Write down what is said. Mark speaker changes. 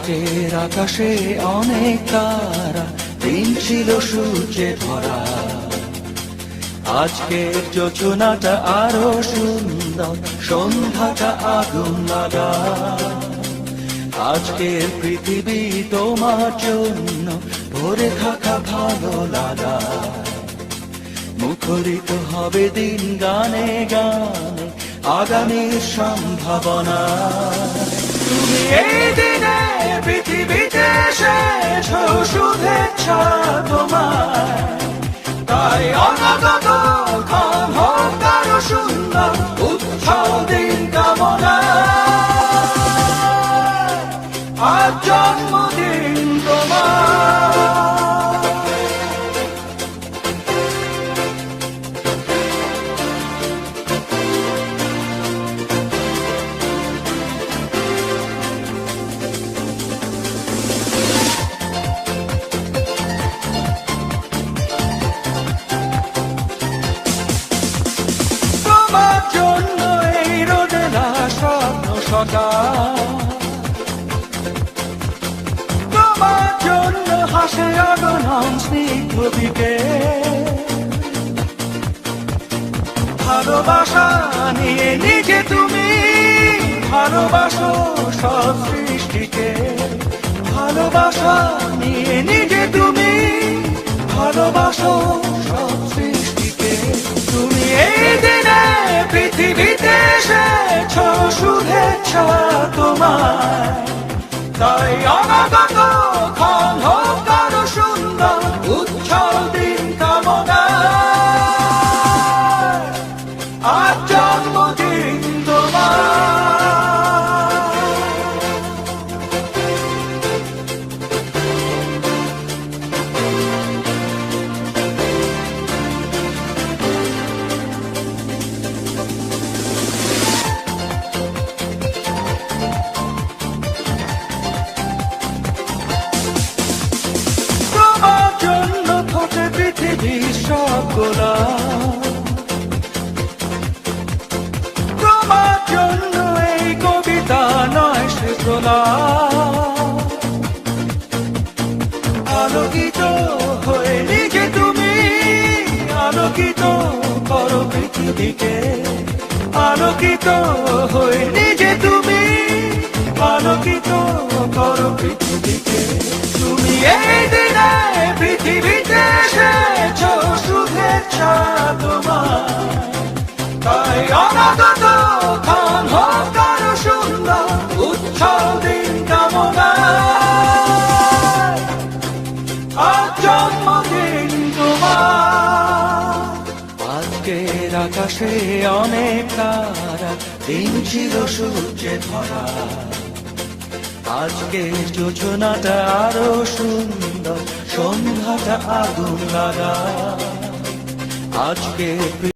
Speaker 1: আজকের আকাশে অনেক তারা, দিন ছিল সূর্যে ভরা। আজকের যোজনাটা আরো সুন্দর, সন্ধ্যাটা আগুন লাগা। আজকের পৃথিবী তোমার জন্য ভরে থাকা ভালো লাগা। মুখরিত হবে দিন গানে গানে, আগামীর সম্ভাবনা। তুমি এই দিনে পৃথিবীতে এসেছ, শুভেচ্ছা তোমার। তাই অনাগত ক্ষণ হোক আরো সুন্দর, উৎসব দিন কামনা। আজ জন্মদিন তোমার। তোমার জন্য এই রোদেলা স্বপ্ন সকাল, তোমার জন্য হাসে আগমন স্নিগ্ধ বিকেল। ভালোবাসা নিয়ে নিজে তুমি ভালোবাসো সব সৃষ্টিকে। ভালোবাসা নিয়ে নিজে তুমি ভালোবাসো সব সৃষ্টিকে। তুমি এই দিনে পৃথিবীতে এসেছ, শুভেচ্ছা তোমার। তাই অনাগত ক্ষণ হোক আরো সুন্দর, উৎসব দিন কামনা। আজ জন্মদিন তোমার। তোমার জন্য ফোটে পৃথিবীর সব গোলাপ। তোমার জন্য এই কবিতা নয় সে গোলাপ। আলোকিত হয়ে নিজে তুমি আলোকিত করো পৃথিবীকে। আলোকিত হয়ে নিজে তুমি আলোকিত করো পৃথিবীকে। তুমি এই দিনে পৃথিবীতে এসেছ, শুভেচ্ছা তোমার। তাই অনাগত ক্ষণ হোক আরো সুন্দর, উৎসব দিন কামনা। আজ জন্মদিন তোমার। আজকের আকাশে অনেক তারা, দিন ছিল সূর্যে ভরা। আজকের যোজনাটা আরো সুন্দর, সন্ধ্যাটা আগুন লাগা। আজকে